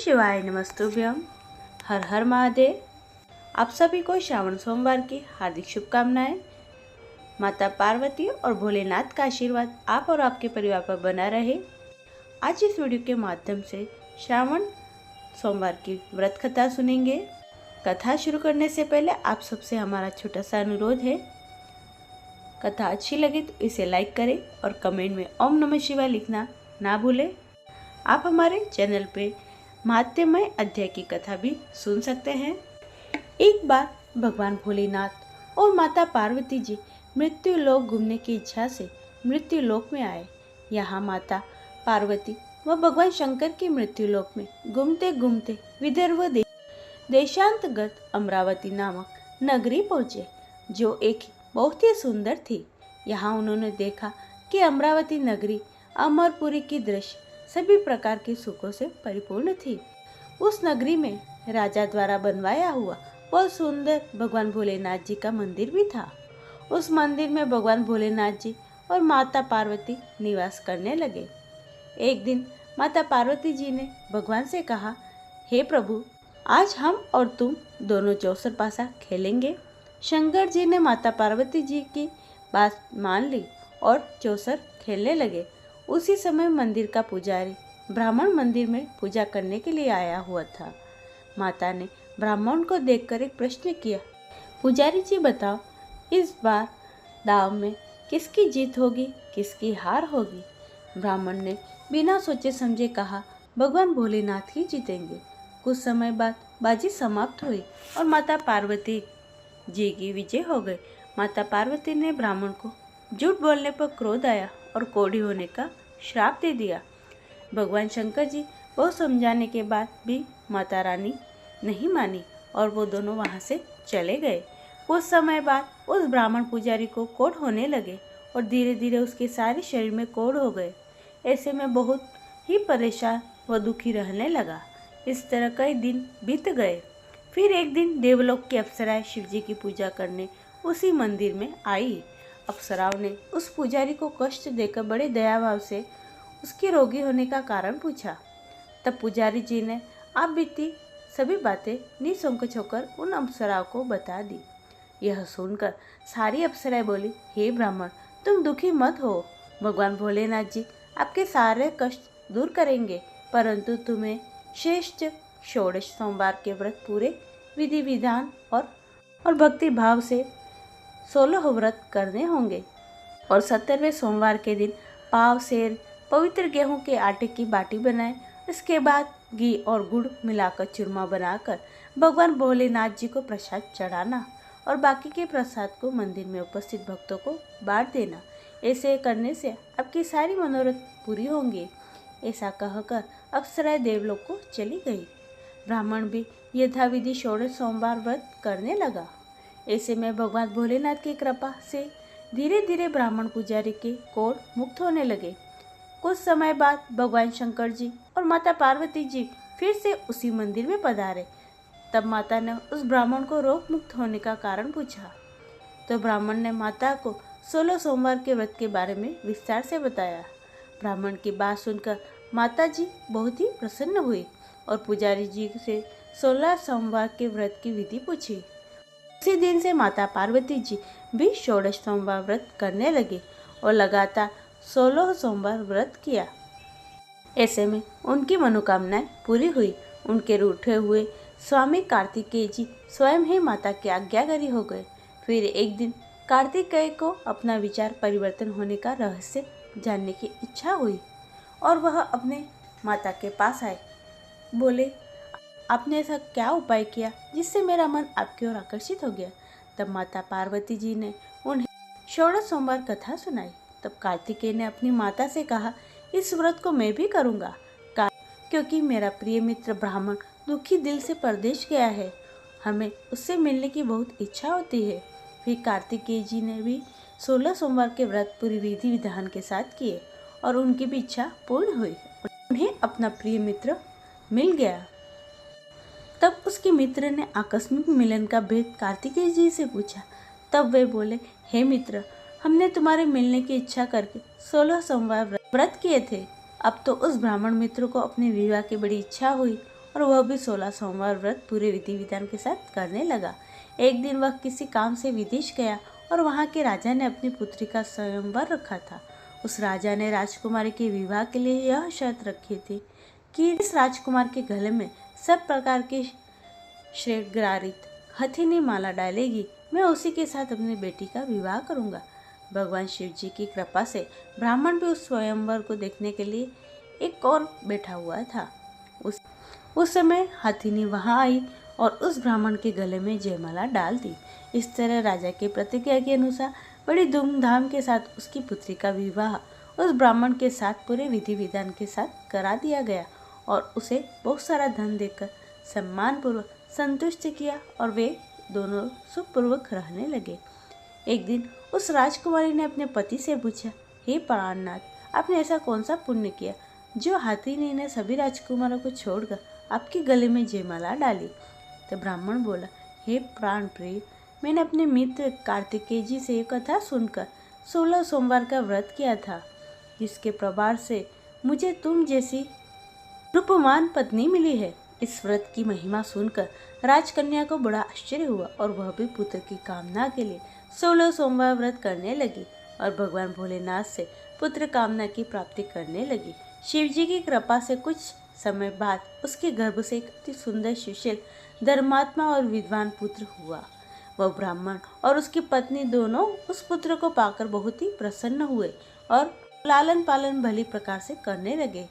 शिवाय नमस्तुभ्यम। हर हर महादेव। आप सभी को श्रावण सोमवार की हार्दिक शुभकामनाएं। माता पार्वती और भोलेनाथ का आशीर्वाद आप और आपके परिवार पर बना रहे। आज इस वीडियो के माध्यम से श्रावण सोमवार की व्रत कथा सुनेंगे। कथा शुरू करने से पहले आप सबसे हमारा छोटा सा अनुरोध है, कथा अच्छी लगे तो इसे लाइक करें और कमेंट में ओम नमः शिवाय लिखना ना भूलें। आप हमारे चैनल पे महात्म्यमय अध्याय की कथा भी सुन सकते हैं। एक बार भगवान भोलेनाथ और माता पार्वती जी मृत्यु लोक घूमने की इच्छा से मृत्यु लोक में आए। यहाँ माता पार्वती व भगवान शंकर की मृत्यु लोक में घूमते घूमते विदर्भ देशांतर्गत अमरावती नामक नगरी पहुँचे, जो एक बहुत ही सुंदर थी। यहाँ उन्होंने देखा कि अमरावती नगरी अमरपुरी की दृश्य सभी प्रकार के सुखों से परिपूर्ण थी। उस नगरी में राजा द्वारा बनवाया हुआ बहुत सुंदर भगवान भोलेनाथ जी का मंदिर भी था। उस मंदिर में भगवान भोलेनाथ जी और माता पार्वती निवास करने लगे। एक दिन माता पार्वती जी ने भगवान से कहा, हे प्रभु, आज हम और तुम दोनों चौसर पासा खेलेंगे। शंकर जी ने माता पार्वती जी की बात मान ली और चौसर खेलने लगे। उसी समय मंदिर का पुजारी ब्राह्मण मंदिर में पूजा करने के लिए आया हुआ था। माता ने ब्राह्मण को देखकर एक प्रश्न किया, पुजारी जी बताओ, इस बार दाव में किसकी जीत होगी, किसकी हार होगी? ब्राह्मण ने बिना सोचे समझे कहा, भगवान भोलेनाथ ही जीतेंगे। कुछ समय बाद बाजी समाप्त हुई और माता पार्वती जी की विजय हो गई। माता पार्वती ने ब्राह्मण को झूठ बोलने पर क्रोध आया और कोढ़ी होने का श्राप दे दिया। भगवान शंकर जी बहुत समझाने के बाद भी माता रानी नहीं मानी और वो दोनों वहाँ से चले गए। कुछ समय बाद उस ब्राह्मण पुजारी को कोढ़ होने लगे और धीरे धीरे उसके सारे शरीर में कोढ़ हो गए। ऐसे में बहुत ही परेशान व दुखी रहने लगा। इस तरह कई दिन बीत गए। फिर एक दिन देवलोक की अप्सराएं शिव जी की पूजा करने उसी मंदिर में आई। अप्सराओं ने उस पुजारी को कष्ट देकर बड़े दयाभाव से उसके रोगी होने का कारण पूछा। तब पुजारी जी ने आप बीती सभी बातें निसंकोच होकर उन अप्सराओं को बता दी। यह सुनकर सारी अप्सराएं बोली, हे ब्राह्मण, तुम दुखी मत हो, भगवान भोलेनाथ जी आपके सारे कष्ट दूर करेंगे, परंतु तुम्हें श्रेष्ठ षोडश सोमवार के व्रत पूरे विधि विधान और भक्ति भाव से 16 व्रत करने होंगे और 17वें सोमवार के दिन पाव सेर पवित्र गेहूं के आटे की बाटी बनाएं। इसके बाद घी और गुड़ मिलाकर चूरमा बनाकर भगवान भोलेनाथ जी को प्रसाद चढ़ाना और बाकी के प्रसाद को मंदिर में उपस्थित भक्तों को बांट देना। ऐसे करने से आपकी सारी मनोरथ पूरी होंगी। ऐसा कहकर अप्सराएं देवलोक को चली गई। ब्राह्मण भी यथाविधि षोडश सोमवार व्रत करने लगा। ऐसे में भगवान भोलेनाथ की कृपा से धीरे धीरे ब्राह्मण पुजारी के कोढ़ मुक्त होने लगे। कुछ समय बाद भगवान शंकर जी और माता पार्वती जी फिर से उसी मंदिर में पधारे। तब माता ने उस ब्राह्मण को रोग मुक्त होने का कारण पूछा, तो ब्राह्मण ने माता को 16 सोमवार के व्रत के बारे में विस्तार से बताया। ब्राह्मण की बात सुनकर माता जी बहुत ही प्रसन्न हुई और पुजारी जी से 16 सोमवार के व्रत की विधि पूछी। उसी दिन से माता पार्वती जी भी षोडश सोमवार व्रत करने लगे और लगातार 16 सोमवार व्रत किया। ऐसे में उनकी मनोकामनाएं पूरी हुई। उनके रूठे हुए स्वामी कार्तिकेय जी स्वयं ही माता के आज्ञाकारी हो गए। फिर एक दिन कार्तिकेय को अपना विचार परिवर्तन होने का रहस्य जानने की इच्छा हुई और वह अपने माता के पास आए। बोले, आपने ऐसा क्या उपाय किया जिससे मेरा मन आपकी ओर आकर्षित हो गया? तब माता पार्वती जी ने उन्हें षोडश सोमवार कथा सुनाई। तब कार्तिकेय ने अपनी माता से कहा, इस व्रत को मैं भी करूँगा, क्योंकि मेरा प्रिय मित्र ब्राह्मण दुखी दिल से परदेश गया है। हमें उससे मिलने की बहुत इच्छा होती है। फिर कार्तिकेय जी ने भी 16 सोमवार के व्रत पूरी विधि विधान के साथ किए और उनकी भी इच्छा पूर्ण हुई। उन्हें अपना प्रिय मित्र मिल गया। तब उसके मित्र ने आकस्मिक मिलन का भेद कार्तिकेय जी से पूछा। तब वे बोले, हे मित्र, हमने तुम्हारे मिलने की इच्छा करके 16 सोमवार व्रत किए थे। अब तो उस ब्राह्मण मित्र को अपने विवाह की बड़ी इच्छा हुई और वह भी 16 सोमवार व्रत पूरे विधि विधान के साथ करने लगा। एक दिन वह किसी काम से विदेश गया और वहाँ के राजा ने अपनी पुत्री का स्वयंवर रखा था। उस राजा ने राजकुमारी के विवाह के लिए यह शर्त रखी थी कि इस राजकुमार के गले में सब प्रकार के श्रृंगारित हथिनी माला डालेगी, मैं उसी के साथ अपनी बेटी का विवाह करूंगा। भगवान शिव जी की कृपा से ब्राह्मण भी उस स्वयंवर को देखने के लिए एक और बैठा हुआ था। उस समय हथिनी वहां आई और उस ब्राह्मण के गले में जयमाला डाल दी। इस तरह राजा के प्रतिज्ञा के अनुसार बड़ी धूमधाम के साथ उसकी पुत्री का विवाह उस ब्राह्मण के साथ पूरे विधि विधान के साथ करा दिया गया और उसे बहुत सारा धन देकर सम्मान पूर्वक संतुष्ट किया और वे दोनों सुखपूर्वक रहने लगे। एक दिन उस राजकुमारी ने अपने पति से पूछा, हे प्राणनाथ, आपने ऐसा कौन सा पुण्य किया जो हाथी ने सभी राजकुमारों को छोड़कर आपके गले में जयमाला डाली? तो ब्राह्मण बोला, हे प्राण प्रिय, मैंने अपने मित्र कार्तिकेय जी से यह कथा सुनकर 16 सोमवार का व्रत किया था, जिसके प्रभाव से मुझे तुम जैसी रूपवान पत्नी मिली है। इस व्रत की महिमा सुनकर राजकन्या को बड़ा आश्चर्य हुआ और वह भी पुत्र की कामना के लिए 16 सोमवार व्रत करने लगी और भगवान भोलेनाथ से पुत्र कामना की प्राप्ति करने लगी। शिव जी की कृपा से कुछ समय बाद उसके गर्भ से एक अति सुंदर, सुशील, धर्मात्मा और विद्वान पुत्र हुआ। वह ब्राह्मण और उसकी पत्नी दोनों उस पुत्र को पाकर बहुत ही प्रसन्न हुए और लालन पालन भली प्रकार से करने लगे।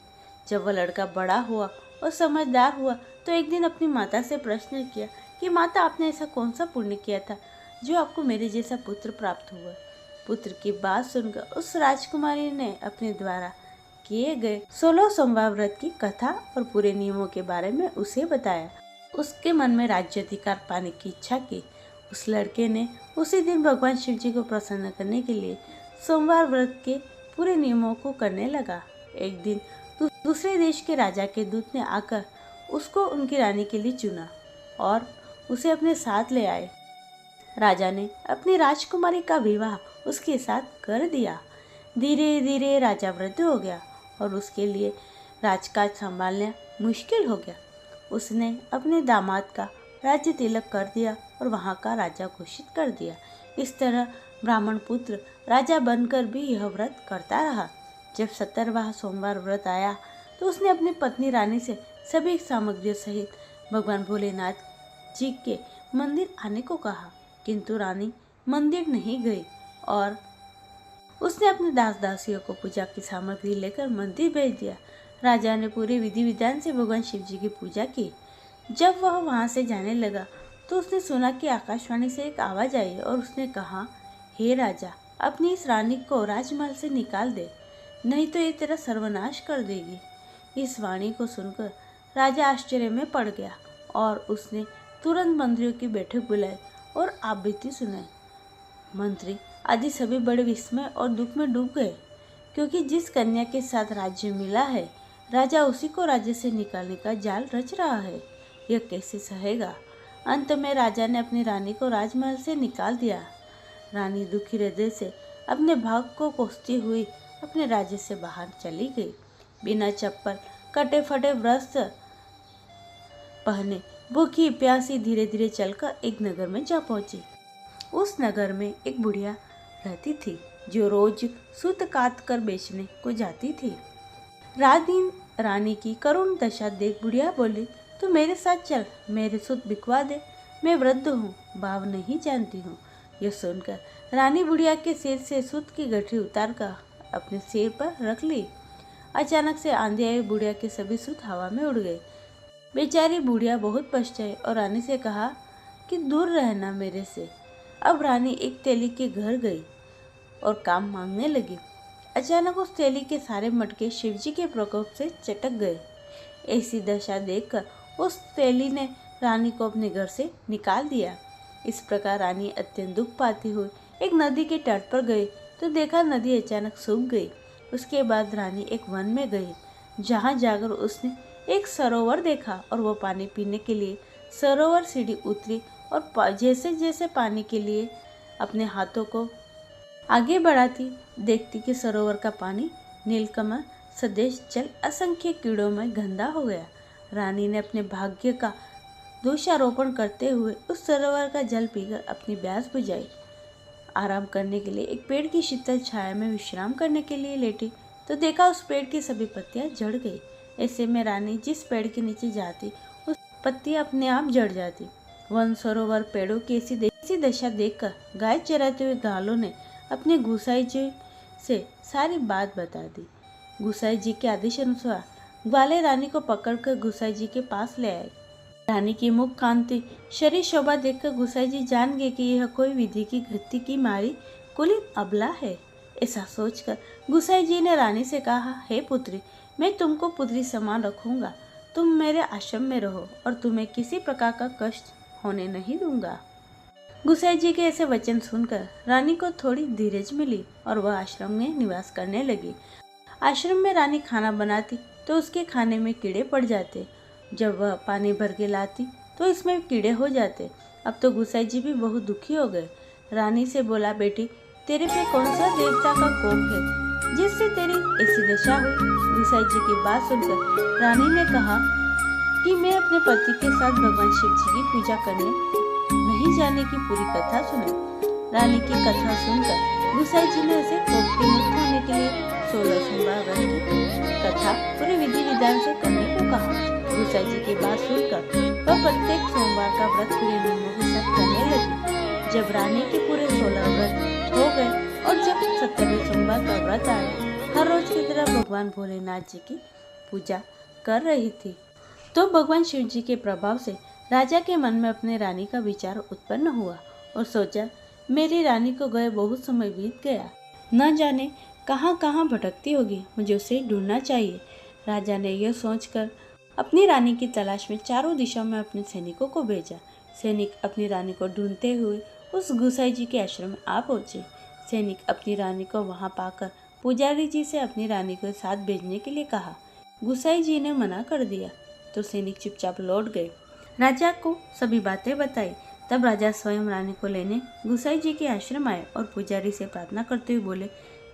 जब वह लड़का बड़ा हुआ और समझदार हुआ तो एक दिन अपनी माता से प्रश्न किया कि माता, आपने ऐसा कौन सा पुण्य किया था जो आपको मेरे जैसा पुत्र प्राप्त हुआ? पुत्र की बात सुनकर उस राजकुमारी ने अपने द्वारा किए गए 16 सोमवार व्रत की कथा और पूरे नियमों के बारे में उसे बताया। उसके मन में राज्याधिकार पाने की इच्छा की। उस लड़के ने उसी दिन भगवान शिव जी को प्रसन्न करने के लिए सोमवार व्रत के पूरे नियमों को करने लगा। एक दिन दूसरे देश के राजा के दूत ने आकर उसको उनकी रानी के लिए चुना और उसे अपने साथ ले आए। राजा ने अपनी राजकुमारी का विवाह उसके साथ कर दिया। धीरे धीरे राजा वृद्ध हो गया और उसके लिए राजकाज संभालना मुश्किल हो गया। उसने अपने दामाद का राज्य तिलक कर दिया और वहाँ का राजा घोषित कर दिया। इस तरह ब्राह्मण पुत्र राजा बनकर भी यह व्रत करता रहा। जब 17वां सोमवार व्रत आया तो उसने अपनी पत्नी रानी से सभी सामग्रियों सहित भगवान भोलेनाथ जी के मंदिर आने को कहा, किंतु रानी मंदिर नहीं गई और उसने अपने दास दासियों को पूजा की सामग्री लेकर मंदिर भेज दिया। राजा ने पूरे विधि विधान से भगवान शिव जी की पूजा की। जब वह वहां से जाने लगा तो उसने सुना कि आकाशवाणी से एक आवाज आई और उसने कहा, हे राजा, अपनी इस रानी को राजमहल से निकाल दे, नहीं तो ये तेरा सर्वनाश कर देगी। इस वाणी को सुनकर राजा आश्चर्य में पड़ गया और उसने तुरंत मंत्रियों की बैठक बुलाई और आबृत्ति सुनाई। मंत्री आदि सभी बड़े विस्मय और दुख में डूब गए, क्योंकि जिस कन्या के साथ राज्य मिला है, राजा उसी को राज्य से निकालने का जाल रच रहा है। यह कैसे सहेगा? अंत में राजा ने अपनी रानी को राजमहल से निकाल दिया। रानी दुखी हृदय से अपने भाग को कोसती हुई अपने राज्य से बाहर चली गई। बिना चप्पल, कटे फटे वस्त्र पहने भूखी प्यासी धीरे धीरे चलकर एक नगर में जा पहुंची। उस नगर में एक बुढ़िया रहती थी जो रोज सूत काट कर बेचने को जाती थी। रात दिन रानी की करुण दशा देख बुढ़िया बोली, तू मेरे साथ चल, मेरे सूत बिकवा दे, मैं वृद्ध हूँ, भाव नहीं जानती हूँ। यह सुनकर रानी बुढ़िया के सिर से सूत की गठरी उतार कर अपने सिर पर रख ली। अचानक से आंधी आई, बुढ़िया के सभी सूत हवा में उड़ गए। बेचारी बुढ़िया बहुत पछताई और रानी से कहा कि दूर रहना मेरे से। अब रानी एक तेली के घर गई और काम मांगने लगी। अचानक उस तेली के सारे मटके शिवजी के प्रकोप से चटक गए। ऐसी दशा देखकर उस तेली ने रानी को अपने घर से निकाल दिया। इस प्रकार रानी अत्यंत दुख पाती हुई एक नदी के तट पर गई तो देखा नदी अचानक सूख गई। उसके बाद रानी एक वन में गई, जहाँ जाकर उसने एक सरोवर देखा और वो पानी पीने के लिए सरोवर सीढ़ी उतरी और जैसे जैसे पानी के लिए अपने हाथों को आगे बढ़ाती देखती कि सरोवर का पानी नीलकमल सदेश जल असंख्य कीड़ों में गंदा हो गया। रानी ने अपने भाग्य का दोषारोपण करते हुए उस सरोवर का जल पीकर अपनी प्यास बुझाई। आराम करने के लिए एक पेड़ की शीतल छाया में विश्राम करने के लिए लेटी तो देखा उस पेड़ की सभी पत्तियां झड़ गई। ऐसे में रानी जिस पेड़ के नीचे जाती उस पत्तियां अपने आप झड़ जाती। वन सरोवर पेड़ों की ऐसी दशा देखकर गाय चराते हुए ग्वालों ने अपने गुसाई जी से सारी बात बता दी। गुसाई जी के आदेश अनुसार ग्वाले रानी को पकड़कर गुसाई जी के पास ले आए। रानी की मुख कांति शरीर शोभा देखकर गुसाई जी जान गए कि यह कोई विधि की घृति की मारी कुलीन अबला है। ऐसा सोचकर गुसाई जी ने रानी से कहा, हे पुत्री, मैं तुमको पुत्री समान रखूंगा। तुम मेरे आश्रम में रहो और तुम्हें किसी प्रकार का कष्ट होने नहीं दूंगा। गुसाई जी के ऐसे वचन सुनकर रानी को थोड़ी धीरज मिली और वह आश्रम में निवास करने लगी। आश्रम में रानी खाना बनाती तो उसके खाने में कीड़े पड़ जाते। जब वह पानी भर के लाती तो इसमें कीड़े हो जाते। अब तो गुसाई जी भी बहुत दुखी हो गए। रानी से बोला, बेटी, तेरे पे कौन सा देवता का कोप है जिससे तेरी ऐसी दशा हुई? गुसाई जी की बात सुनकर रानी ने कहा कि मैं अपने पति के साथ भगवान शिव जी की पूजा करने नहीं जाने की पूरी कथा सुनी। रानी की कथा सुनकर गुसाई जी ने उसे कोप के मुक्त होने के लिए 16 सोमवार व्रत की कथा पूरे विधि विधान से करने को कहा। गुसाई जी की बात सुनकर वह प्रत्येक सोमवार का व्रत पूरे नियमों के साथ करने लगी। जब रानी के पूरे 16 व्रत हो गए और जब 17वें सोमवार का व्रत आया, हर रोज की तरह भगवान भोलेनाथ जी की पूजा कर रही थी तो भगवान शिव जी के प्रभाव से राजा के मन में अपने रानी का विचार उत्पन्न हुआ और सोचा, मेरी रानी को गए बहुत समय बीत गया, न जाने कहाँ कहाँ भटकती होगी, मुझे उसे ढूंढना चाहिए। राजा ने यह सोचकर अपनी रानी की तलाश में चारों दिशाओं में अपने सैनिकों को भेजा। सैनिक अपनी रानी को ढूंढते हुए उस गुसाई जी के आश्रम में आ पहुंचे। सैनिक अपनी रानी को वहां पाकर पुजारी जी से अपनी रानी को साथ भेजने के लिए कहा। गुसाई जी ने मना कर दिया तो सैनिक चुपचाप लौट गए। राजा को सभी बातें बताई। तब राजा स्वयं रानी को लेने गुसाई जी के आश्रम आए और पुजारी से प्रार्थना करते हुए बोले,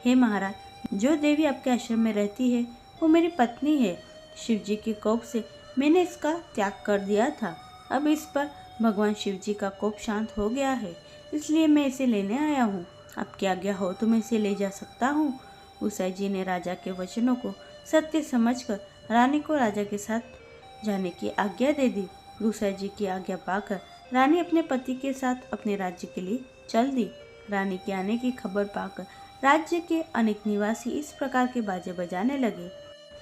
हे महाराज, जो देवी आपके आश्रम में रहती है वो मेरी पत्नी है। शिव जी के कोप से मैंने इसका त्याग कर दिया था। अब इस पर भगवान शिव जी का कोप शांत हो गया है, इसलिए मैं इसे लेने आया हूँ। आपकी आज्ञा हो तो मैं इसे ले जा सकता हूँ। गुसाई जी ने राजा के वचनों को सत्य समझकर रानी को राजा के साथ जाने की आज्ञा दे दी। गुसाई जी की आज्ञा पाकर रानी अपने पति के साथ अपने राज्य के लिए चल दी। रानी के आने की खबर पाकर राज्य के अनेक निवासी इस प्रकार के बाजे बजाने लगे।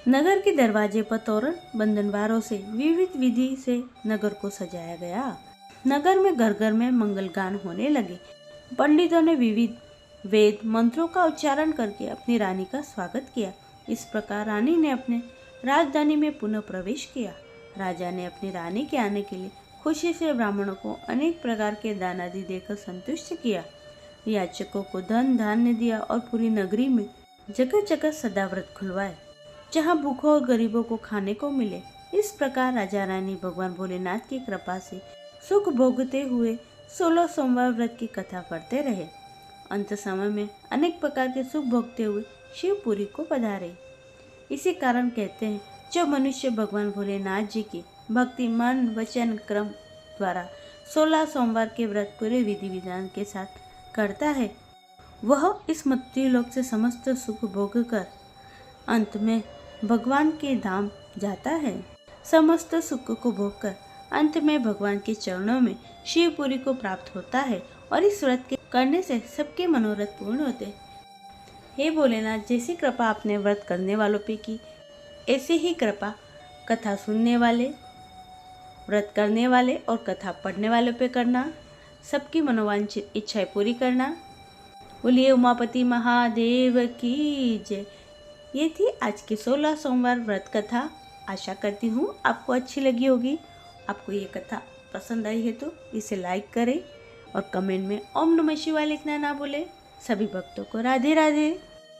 नगर के दरवाजे पर तोरण बंधनवारों से विविध विधि से नगर को सजाया गया। नगर में घर घर में मंगल गान होने लगे। पंडितों ने विविध वेद मंत्रों का उच्चारण करके अपनी रानी का स्वागत किया। इस प्रकार रानी ने अपने राजधानी में पुनः प्रवेश किया। राजा ने अपनी रानी के आने के लिए खुशी से ब्राह्मणों को अनेक प्रकार के दान आदि देकर संतुष्ट किया। याचकों को धन धान्य दिया और पूरी नगरी में जगह जगह सदाव्रत खुलवाए जहाँ भूखों और गरीबों को खाने को मिले। इस प्रकार राजा रानी भगवान भोलेनाथ की कृपा से सुख भोगते हुए 16 सोमवार व्रत की कथा करते रहे। अंत समय में अनेक प्रकार के सुख भोगते हुए शिवपुरी को पधारे। इसी कारण कहते हैं, जो मनुष्य भगवान भोलेनाथ जी की भक्ति मन वचन क्रम द्वारा 16 सोमवार के व्रत पूरे विधि विधान के साथ करता है, वह इस मृत्युलोक से समस्त सुख भोग कर अंत में भगवान के धाम जाता है। समस्त सुख को भोग कर अंत में भगवान के चरणों में शिवपुरी को प्राप्त होता है और इस व्रत के करने से सबके मनोरथ पूर्ण होते हैं। हे भोलेनाथ, जैसी कृपा आपने व्रत करने वालों पे की, ऐसे ही कृपा कथा सुनने वाले, व्रत करने वाले और कथा पढ़ने वालों पे करना। सबकी मनोवांछित इच्छाएं पूरी करना। बोलिए उमापति महादेव की जय। ये थी आज की 16 सोमवार व्रत कथा। आशा करती हूँ आपको अच्छी लगी होगी। आपको ये कथा पसंद आई है तो इसे लाइक करें और कमेंट में ओम नमः शिवाय लिखना ना भूलें। सभी भक्तों को राधे राधे।